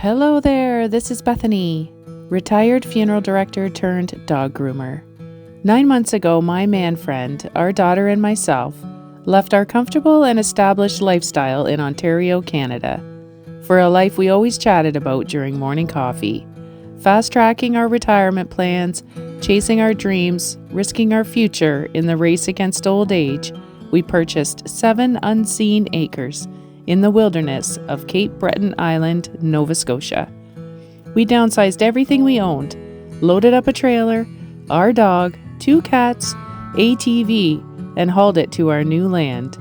Hello there, this is Bethany, retired funeral director turned dog groomer. 9 months ago, my man friend, our daughter and myself left our comfortable and established lifestyle in Ontario, Canada, for a life we always chatted about during morning coffee, fast-tracking our retirement plans, chasing our dreams, risking our future in the race against old age. We purchased 7 unseen acres in the wilderness of Cape Breton Island, Nova Scotia. We downsized everything we owned, loaded up a trailer, our dog, 2 cats, ATV, and hauled it to our new land.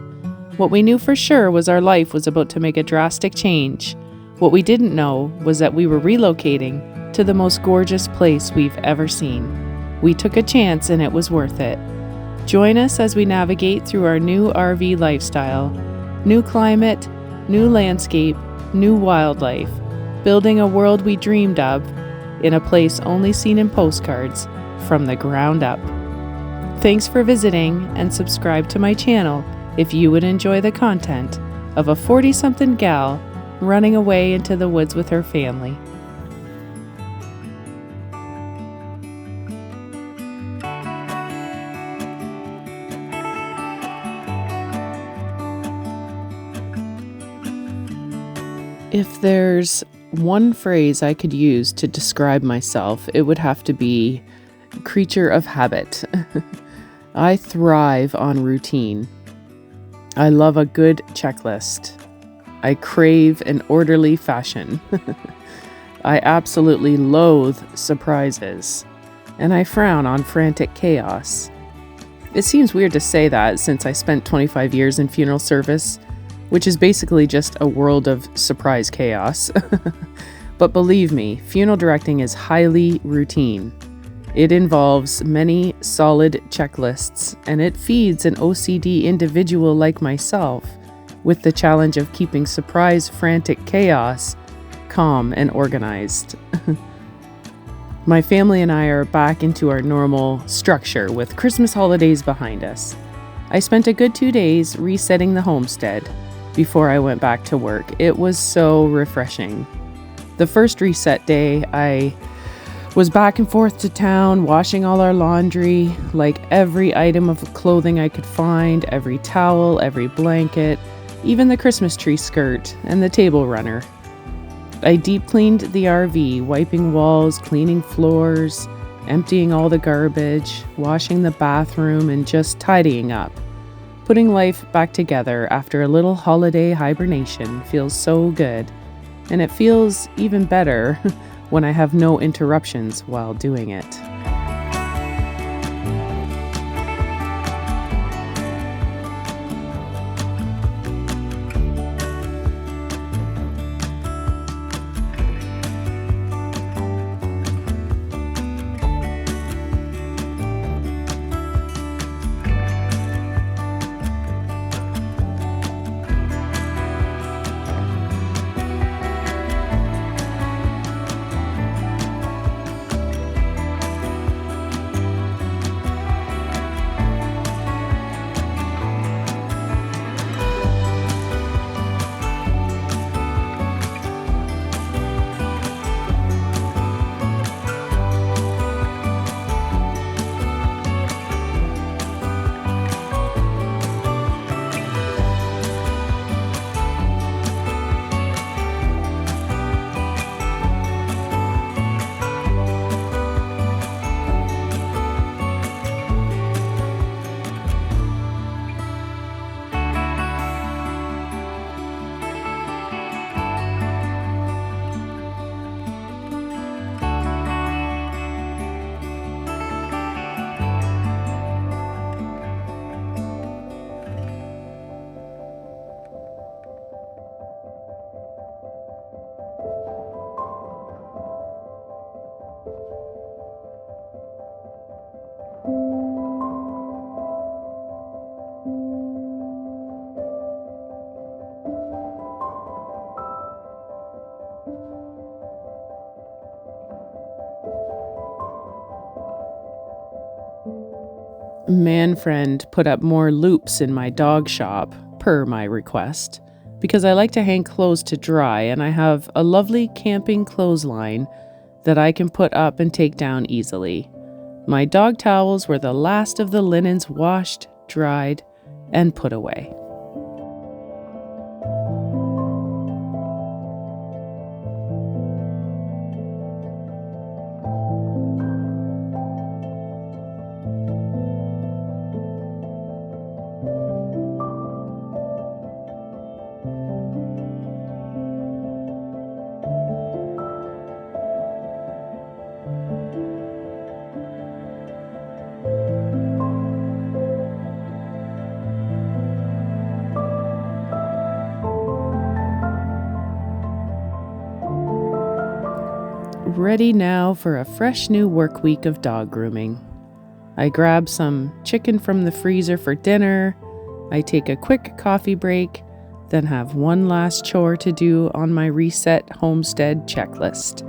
What we knew for sure was our life was about to make a drastic change. What we didn't know was that we were relocating to the most gorgeous place we've ever seen. We took a chance and it was worth it. Join us as we navigate through our new RV lifestyle. New climate, new landscape, new wildlife, building a world we dreamed of in a place only seen in postcards from the ground up. Thanks for visiting and subscribe to my channel if you would enjoy the content of a 40-something gal running away into the woods with her family. If there's one phrase I could use to describe myself, it would have to be creature of habit. I thrive on routine. I love a good checklist. I crave an orderly fashion. I absolutely loathe surprises, and I frown on frantic chaos. It seems weird to say that since I spent 25 years in funeral service, which is basically just a world of surprise chaos. But believe me, funeral directing is highly routine. It involves many solid checklists, and it feeds an OCD individual like myself with the challenge of keeping surprise, frantic chaos calm and organized. My family and I are back into our normal structure with Christmas holidays behind us. I spent a good 2 days resetting the homestead before I went back to work. It was so refreshing. The first reset day, I was back and forth to town, washing all our laundry, like every item of clothing I could find, every towel, every blanket, even the Christmas tree skirt and the table runner. I deep cleaned the RV, wiping walls, cleaning floors, emptying all the garbage, washing the bathroom, and just tidying up. Putting life back together after a little holiday hibernation feels so good, and it feels even better when I have no interruptions while doing it. Man friend put up more loops in my dog shop, per my request. because I like to hang clothes to dry, and I have a lovely camping clothesline that I can put up and take down easily. My dog towels were the last of the linens washed, dried, and put away. Ready now for a fresh new work week of dog grooming. I grab some chicken from the freezer for dinner. I take a quick coffee break, then have one last chore to do on my reset Homestead checklist.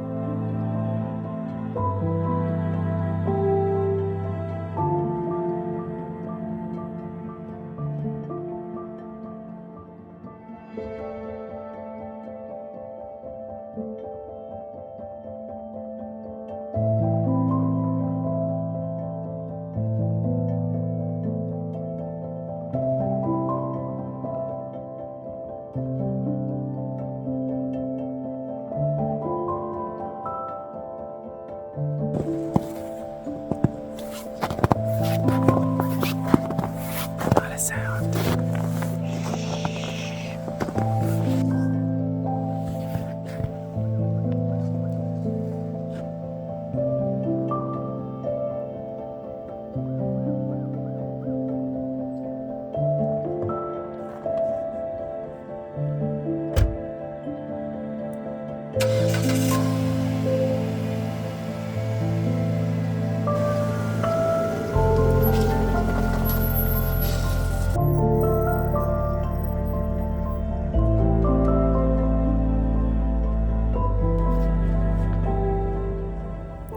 Not a sound.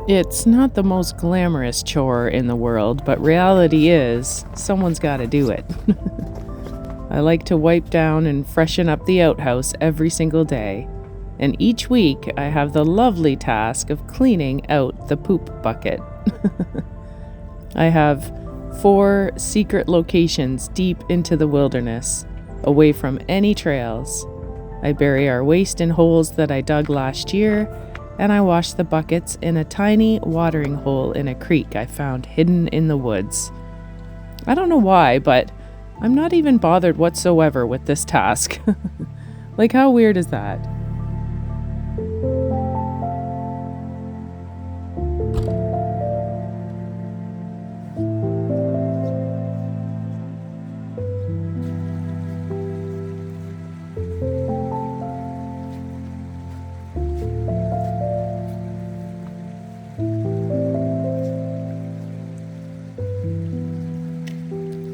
It's not the most glamorous chore in the world, but reality is, someone's got to do it. I like to wipe down and freshen up the outhouse every single day, and each week I have the lovely task of cleaning out the poop bucket. I have 4 secret locations deep into the wilderness, away from any trails. I bury our waste in holes that I dug last year, and I wash the buckets in a tiny watering hole in a creek I found hidden in the woods. I don't know why, but I'm not even bothered whatsoever with this task. Like, how weird is that?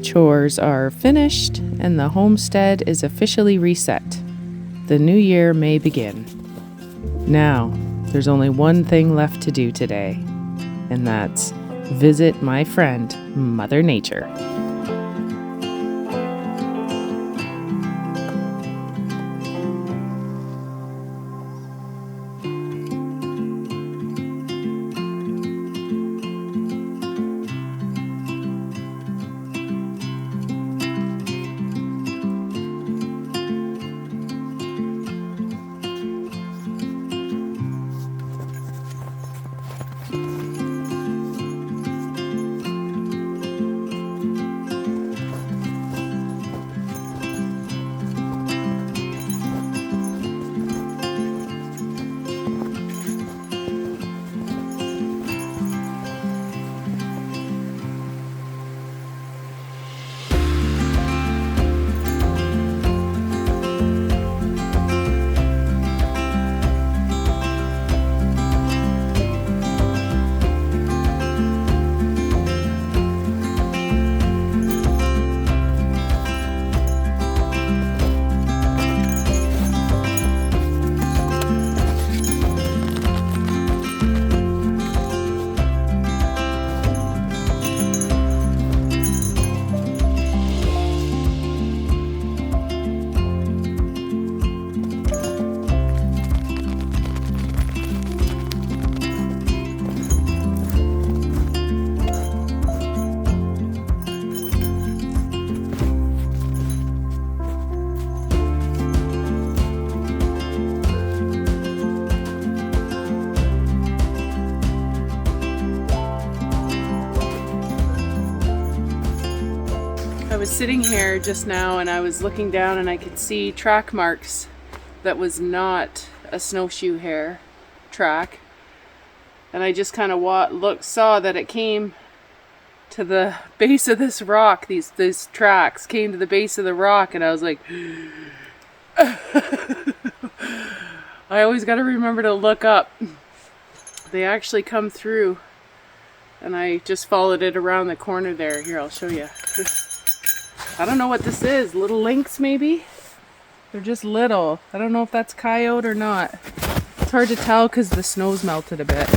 Chores are finished, and the homestead is officially reset. The new year may begin. Now, there's only one thing left to do today, and that's visit my friend, Mother Nature. sitting here just now and I was looking down and I could see track marks that was not a snowshoe hare track. And I just kind of saw that it came to the base of this rock. These tracks came to the base of the rock, and I was like, I always got to remember to look up. They actually come through, and I just followed it around the corner there. Here, I'll show you. I don't know what this is. Little lynx, maybe? They're just little. I don't know if that's coyote or not. It's hard to tell because the snow's melted a bit.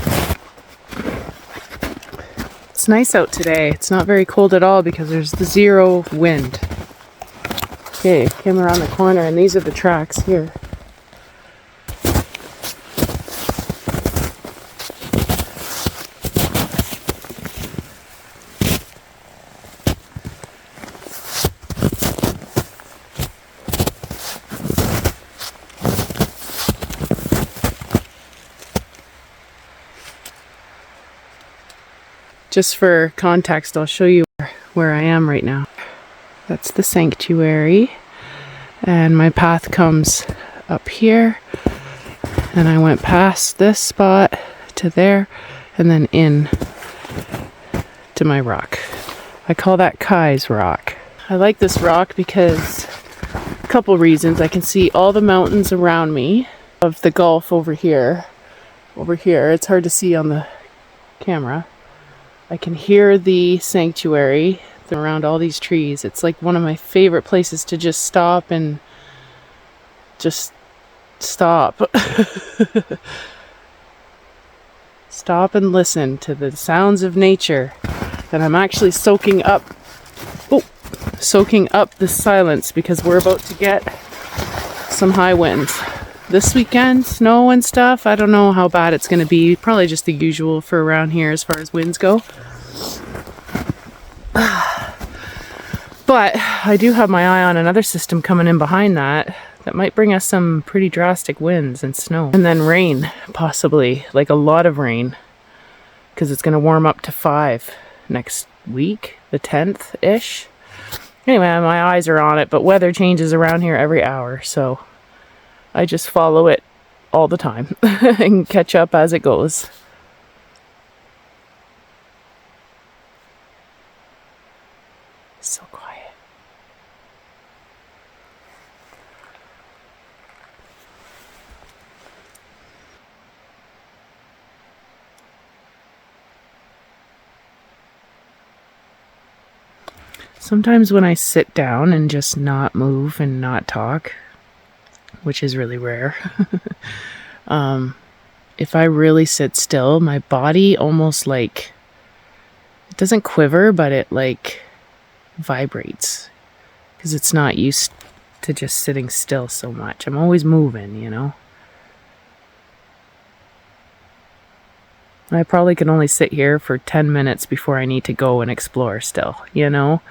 It's nice out today. It's not very cold at all because there's the zero wind. Okay, came around the corner and these are the tracks here. Just for context, I'll show you where I am right now. That's the sanctuary, and my path comes up here, and I went past this spot to there, and then in to my rock. I call that Kai's rock. I like this rock because a couple reasons. I can see all the mountains around me of the Gulf over here. It's hard to see on the camera. I can hear the sanctuary around all these trees. It's like one of my favorite places to just stop and just stop. Stop and listen to the sounds of nature. And I'm actually soaking up the silence because we're about to get some high winds. This weekend, snow and stuff, I don't know how bad it's going to be. Probably just the usual for around here as far as winds go. But I do have my eye on another system coming in behind that might bring us some pretty drastic winds and snow. And then rain, possibly, like a lot of rain. Because it's going to warm up to 5 next week, the 10th-ish. Anyway, my eyes are on it, but weather changes around here every hour, so I just follow it all the time and catch up as it goes. So quiet. Sometimes when I sit down and just not move and not talk, which is really rare, if I really sit still, my body almost like, it doesn't quiver, but it like vibrates because it's not used to just sitting still so much. I'm always moving, you know. I probably can only sit here for 10 minutes before I need to go and explore still, you know.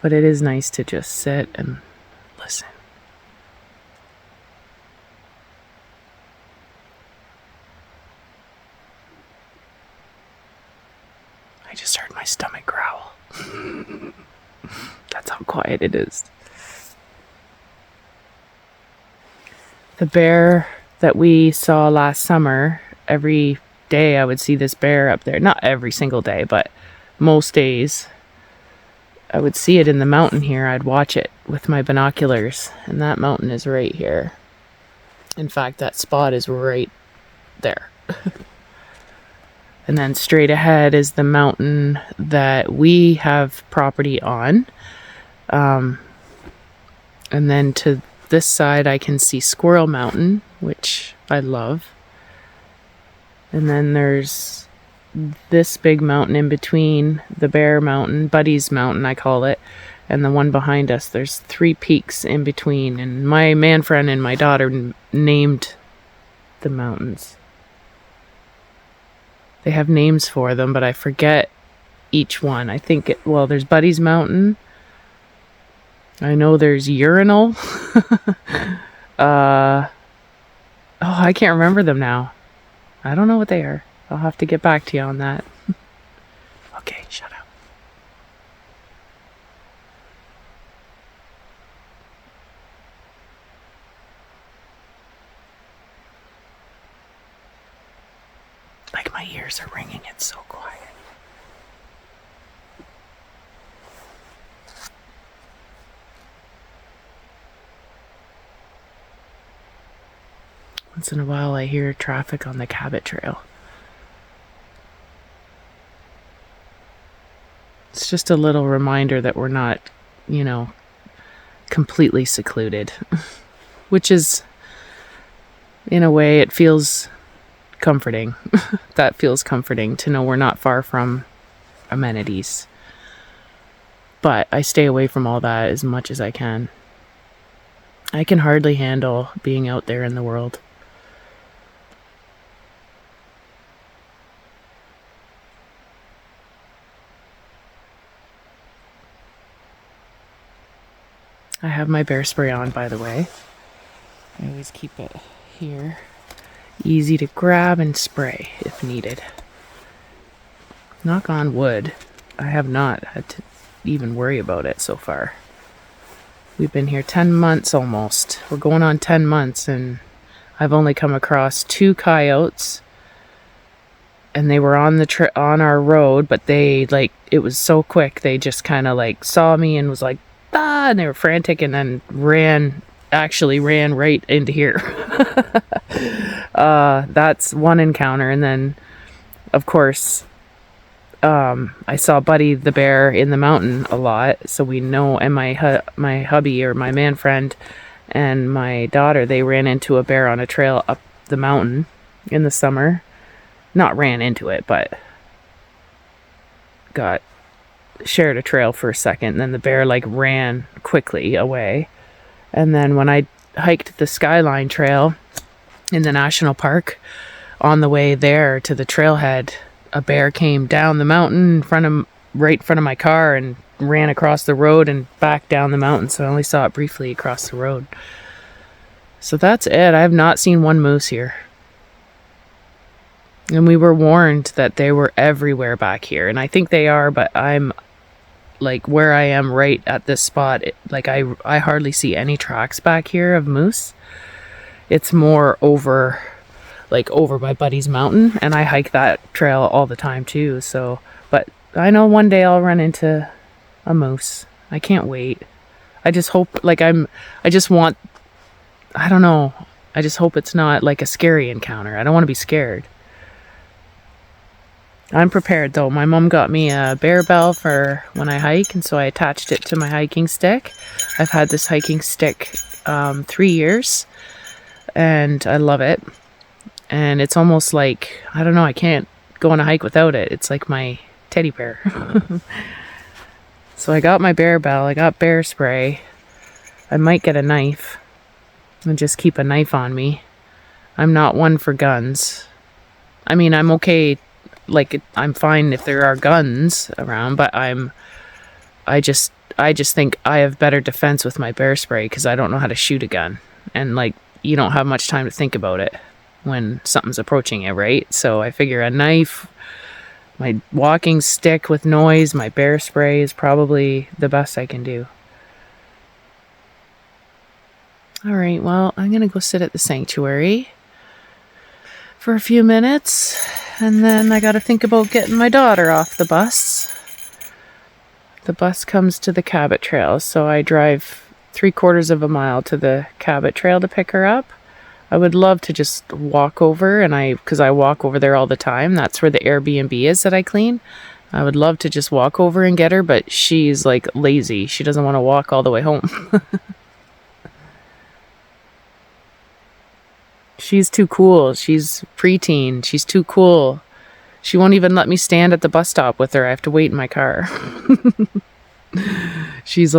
But it is nice to just sit and listen. I just heard my stomach growl. That's how quiet it is. The bear that we saw last summer, every day I would see this bear up there. Not every single day, but most days I would see it in the mountain here. I'd watch it with my binoculars, and that mountain is right here. In fact, that spot is right there. And then straight ahead is the mountain that we have property on. And then to this side I can see Squirrel Mountain, which I love. And then there's this big mountain in between, the Bear Mountain, Buddy's Mountain I call it, and the one behind us. There's 3 peaks in between, and my man friend and my daughter named the mountains. They have names for them, but I forget each one. I think there's Buddy's Mountain. I know there's Urinal. I can't remember them now. I don't know what they are. I'll have to get back to you on that. Okay, shut up. My ears are ringing. It's so quiet. Once in a while I hear traffic on the Cabot Trail. It's just a little reminder that we're not, completely secluded. Which is, in a way, it feels comforting. That feels comforting to know we're not far from amenities. But I stay away from all that as much as I can. I can hardly handle being out there in the world. I have my bear spray on, by the way. I always keep it here. Easy to grab and spray if needed. Knock on wood, I have not had to even worry about it so far. We've been here 10 months almost. We're going on 10 months and I've only come across 2 coyotes. And they were on on our road, but they it was so quick. They just kind of saw me and was like, ah, and they were frantic and then ran right into here. That's one encounter. And then, of course, I saw Buddy the bear in the mountain a lot. So we know, and my hubby or my man friend and my daughter, they ran into a bear on a trail up the mountain in the summer. Not ran into it, but shared a trail for a second. And then the bear ran quickly away. And then when I hiked the Skyline Trail in the national park, on the way there to the trailhead, a bear came down the mountain right in front of my car and ran across the road and back down the mountain. So I only saw it briefly across the road. So that's it. I have not seen one moose here. And we were warned that they were everywhere back here. And I think they are, but I'm where I am right at this spot. I hardly see any tracks back here of moose. It's more over by Buddy's mountain. And I hike that trail all the time too. So, but I know one day I'll run into a moose. I can't wait. I just hope I just hope it's not a scary encounter. I don't want to be scared. I'm prepared though. My mom got me a bear bell for when I hike, and so I attached it to my hiking stick. I've had this hiking stick 3 years, and I love it. And it's almost I don't know, I can't go on a hike without it. It's like my teddy bear. So I got my bear bell, I got bear spray. I might get a knife and just keep a knife on me. I'm not one for guns. I mean, I'm okay. I'm fine if there are guns around, but I just think I have better defense with my bear spray because I don't know how to shoot a gun. And you don't have much time to think about it when something's approaching it, right? So I figure a knife, my walking stick with noise, my bear spray is probably the best I can do. All right, well, I'm going to go sit at the sanctuary for a few minutes, and then I got to think about getting my daughter off the bus. The bus comes to the Cabot Trail, so I drive 3/4 of a mile to the Cabot Trail to pick her up. I would love to just walk over, because I walk over there all the time. That's where the Airbnb is that I clean. I would love to just walk over and get her, but she's lazy. She doesn't want to walk all the way home. She's too cool. She's preteen. She's too cool. She won't even let me stand at the bus stop with her. I have to wait in my car. She's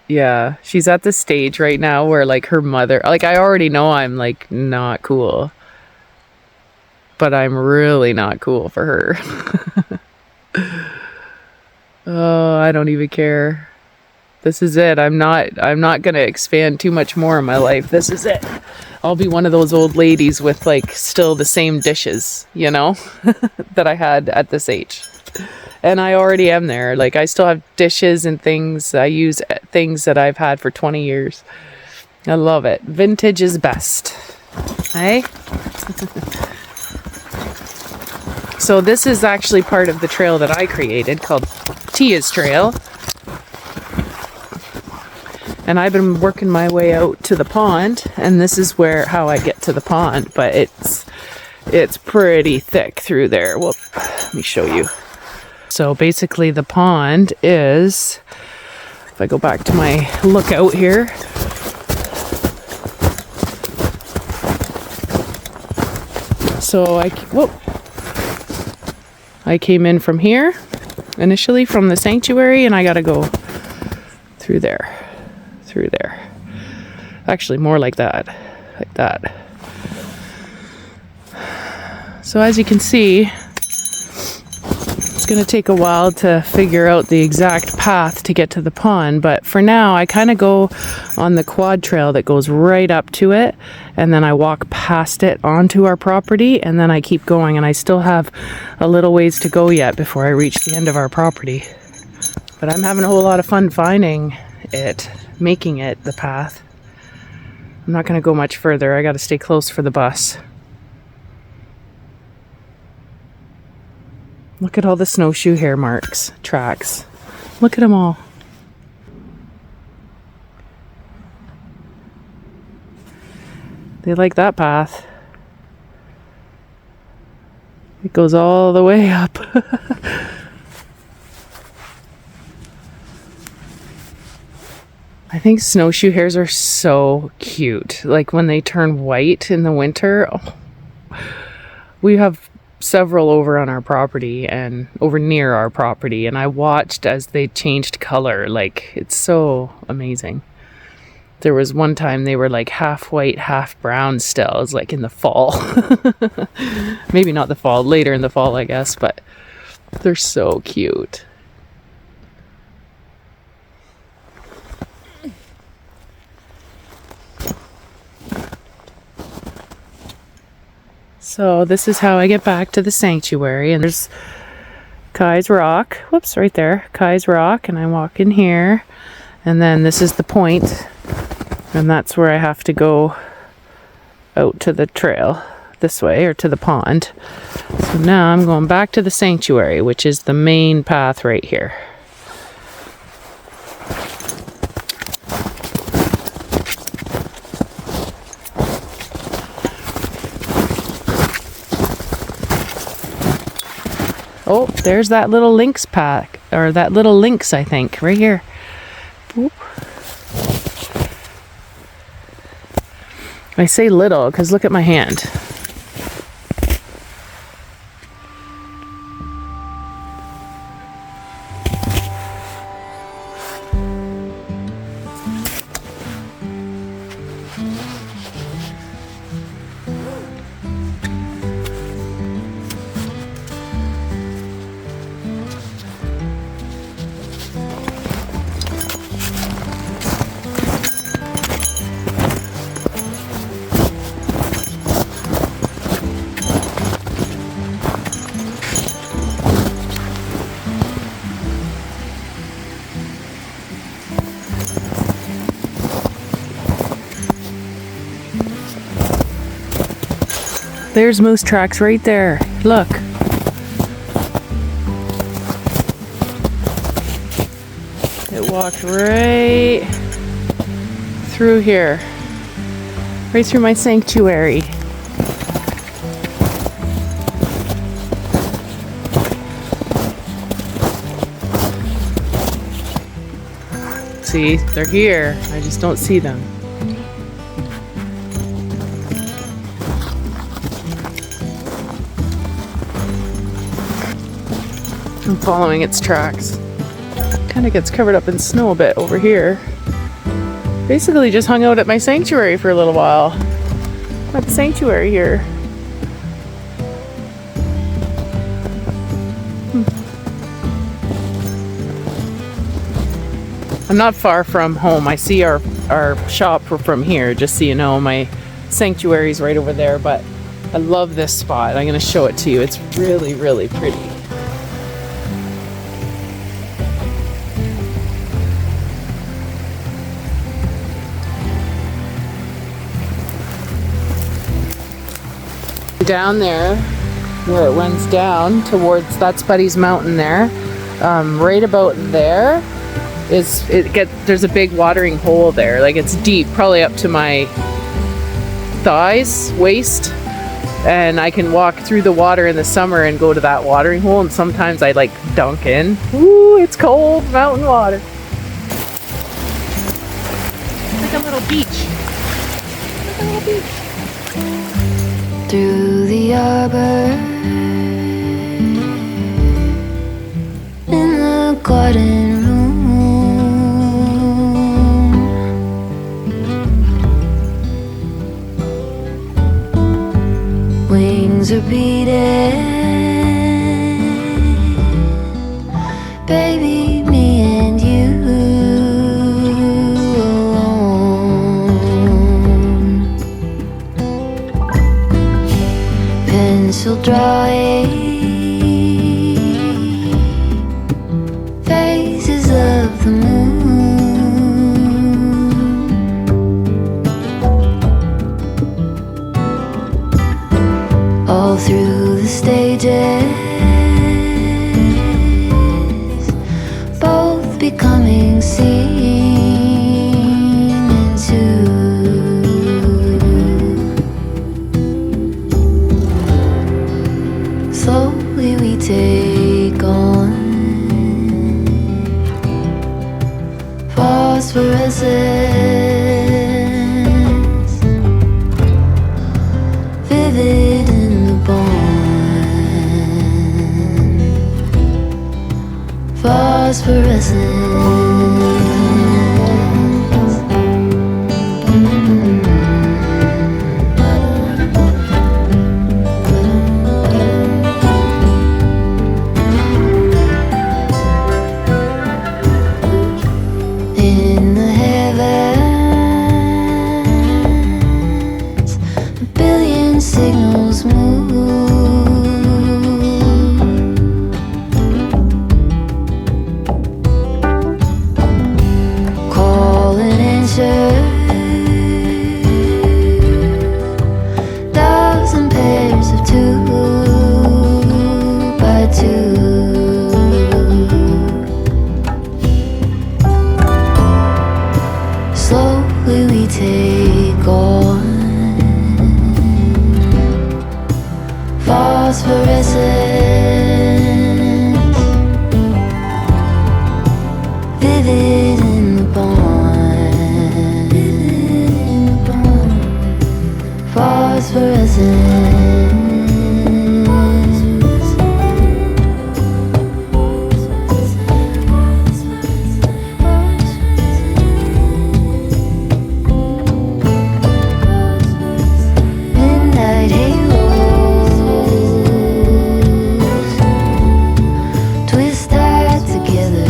yeah, she's at the stage right now where her mother, I already know I'm not cool, but I'm really not cool for her. Oh, I don't even care. This is it. I'm not going to expand too much more in my life. This is it. I'll be one of those old ladies with still the same dishes, that I had at this age. And I already am there. I still have dishes and things. I use things that I've had for 20 years. I love it. Vintage is best. Hey? So this is actually part of the trail that I created called Tia's Trail. And I've been working my way out to the pond, and this is how I get to the pond, but it's pretty thick through there. Well, let me show you. So basically the pond is, if I go back to my lookout here, so I came in from here initially from the sanctuary, and I gotta go through there. Actually, more like that. So as you can see, it's going to take a while to figure out the exact path to get to the pond, but for now I kind of go on the quad trail that goes right up to it, and then I walk past it onto our property, and then I keep going, and I still have a little ways to go yet before I reach the end of our property. But I'm having a whole lot of fun finding it, making it the path. I'm not going to go much further. I got to stay close for the bus. Look at all the snowshoe hair marks, tracks. Look at them all. They like that path. It goes all the way up. I think snowshoe hares are so cute. Like when they turn white in the winter. Oh. We have several over on our property and over near our property, and I watched as they changed color. Like, it's so amazing. There was one time they were like half white, half brown still. It was like in the fall. Maybe not the fall, later in the fall, I guess, but they're so cute. So this is how I get back to the sanctuary, and there's Kai's Rock. Whoops, right there. Kai's Rock, and I walk in here, and then this is the point, and that's where I have to go out to the trail this way, or to the pond. So now I'm going back to the sanctuary, which is the main path right here. Oh, there's that little lynx pack, or that little lynx, I think, right here. Boop. I say little because look at my hand. There's moose tracks right there. Look. It walked right through here. Right through my sanctuary. See, they're here. I just don't see them. I'm following its tracks. Kind of gets covered up in snow a bit over here. Basically just hung out at my sanctuary for a little while. I'm at the sanctuary here. I'm not far from home. I see our shop from here, just so you know. My sanctuary's right over there, but I love this spot. I'm going to show it to you. It's really, really pretty. Down there where it runs down towards, that's Buddy's Mountain there. Right about there there's a big watering hole there. Like, it's deep, probably up to my thighs, waist, and I can walk through the water in the summer and go to that watering hole, and sometimes I like dunk in. Ooh, it's cold mountain water. It's like a little beach. Like a little beach. Through the arbor, in the garden room, wings are beating, baby, me and you alone. Pencil drawing phases of the moon, all through the stages, both becoming seen into. Slowly we take on phosphorescence, vivid in the bond. Phosphorescence. In the heavens, a billion signals move, call and answer, thousand pairs of two by two. Slowly we take on phosphorescence, vivid in the bond. Phosphorescence. Midnight halos twist tied together,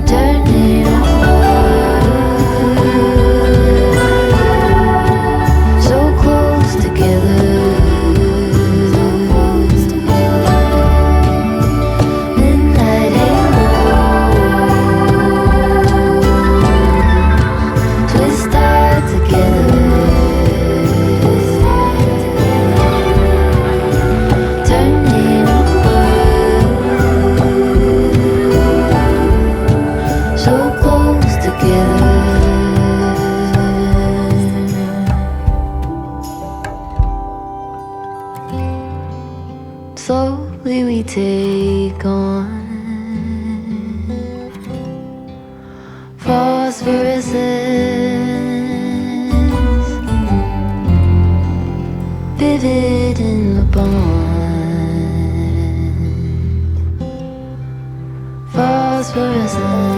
turning over, so close together. Midnight halos twist tied together, turning over, so close together. Slowly we take on phosphorescence, vivid in the bond. Phosphorescence.